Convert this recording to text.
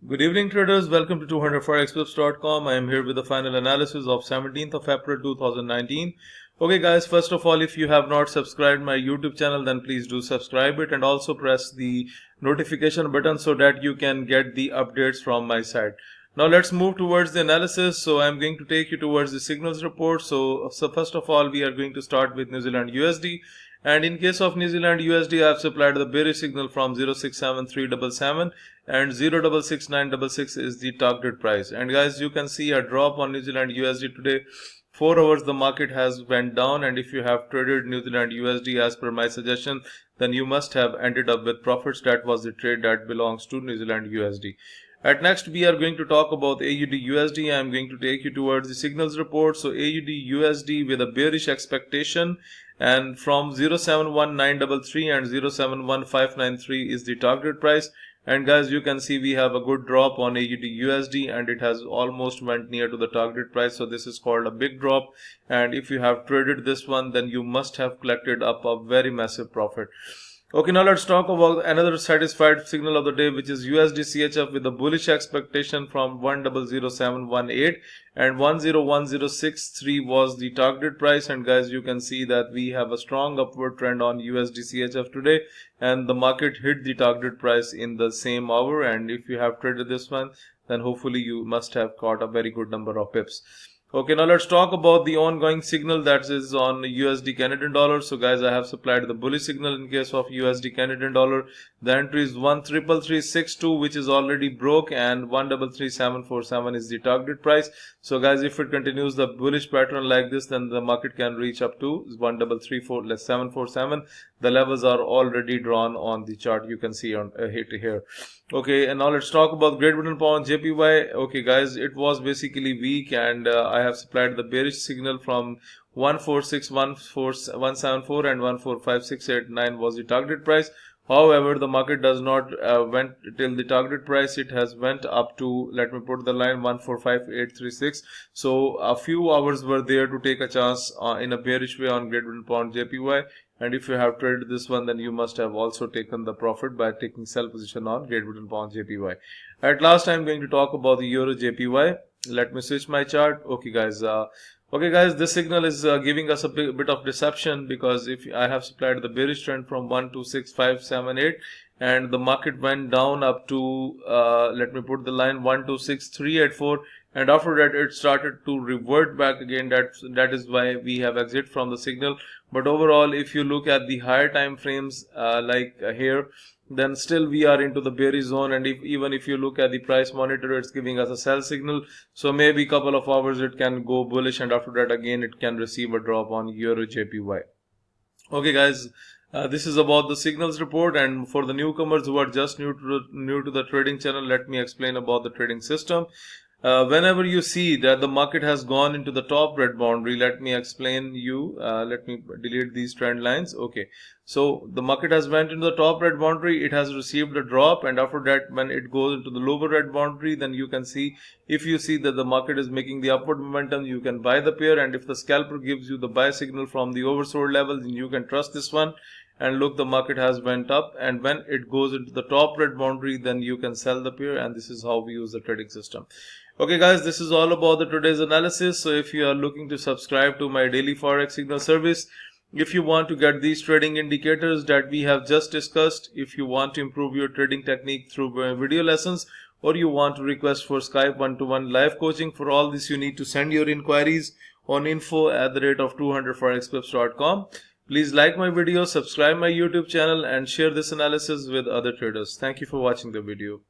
Good evening traders, welcome to 200forexpips.com. I am here with the final analysis of 17th of April 2019. Okay guys, first of all, if you have not subscribed my YouTube channel, then please do subscribe it and also press the notification button so that you can get the updates from my side. Now let's move towards the analysis. So I'm going to take you towards the signals report. So first of all, we are going to start with New Zealand USD. And in case of New Zealand USD, I have supplied the bearish signal from 0.67377 and 0.66966 is the target price. And guys, you can see a drop on New Zealand USD today. 4 hours the market has went down, and if you have traded New Zealand USD as per my suggestion, then you must have ended up with profits. That was the trade that belongs to New Zealand USD. At next, we are going to talk about AUD USD. I am going to take you towards the signals report. So AUD USD with a bearish expectation, and from 0.71933 and 0.71593 is the target price. And guys, you can see we have a good drop on AUD USD and it has almost went near to the target price. So this is called a big drop, and if you have traded this one, then you must have collected up a very massive profit. Okay, now let's talk about another satisfied signal of the day, which is USDCHF with a bullish expectation from 1000718 and 101063 was the target price. And guys, you can see that we have a strong upward trend on USDCHF today, and the market hit the target price in the same hour. And if you have traded this one, then hopefully you must have caught a very good number of pips. Okay, now let's talk about the ongoing signal that is on USD Canadian dollar. So guys, I have supplied the bullish signal in case of USD Canadian dollar. The entry is 13362, which is already broke, and 133747 is the target price. So guys, if it continues the bullish pattern like this, then the market can reach up to 133747. The levels are already drawn on the chart. You can see on hit here. Okay, and now let's talk about Great Britain pound JPY. Okay guys, it was basically weak, and I have supplied the bearish signal from 1461474 and 1456889 was the target price. However, the market does not went till the target price. It has went up to, let me put the line, 145836. So a few hours were there to take a chance in a bearish way on Great Britain pound JPY. And if you have traded this one, then you must have also taken the profit by taking sell position on Great Britain pound JPY. At last, I am going to talk about the Euro JPY. Let me switch my chart. Okay guys, this signal is giving us a bit of deception, because if I have supplied the bearish trend from 126578 and the market went down up to let me put the line 126384, and after that it started to revert back again. That is why we have exit from the signal. But overall, if you look at the higher time frames here, then still we are into the bearish zone, and even if you look at the price monitor, it's giving us a sell signal. So maybe a couple of hours it can go bullish, and after that again it can receive a drop on Euro JPY. Okay guys, this is about the signals report, and for the newcomers who are just new to the trading channel, let me explain about the trading system. Whenever you see that the market has gone into the top red boundary, let me explain you, let me delete these trend lines. Okay, so the market has went into the top red boundary, it has received a drop, and after that when it goes into the lower red boundary, then you can see, if you see that the market is making the upward momentum, you can buy the pair. And if the scalper gives you the buy signal from the oversold level, then you can trust this one. And look, the market has went up, and when it goes into the top red boundary, then you can sell the pair. And this is how we use the trading system. Okay guys, this is all about the today's analysis. So if you are looking to subscribe to my daily Forex signal service, if you want to get these trading indicators that we have just discussed, if you want to improve your trading technique through video lessons, or you want to request for Skype one-to-one live coaching, for all this you need to send your inquiries on info@200forexpips.com. Please like my video, subscribe my YouTube channel, and share this analysis with other traders. Thank you for watching the video.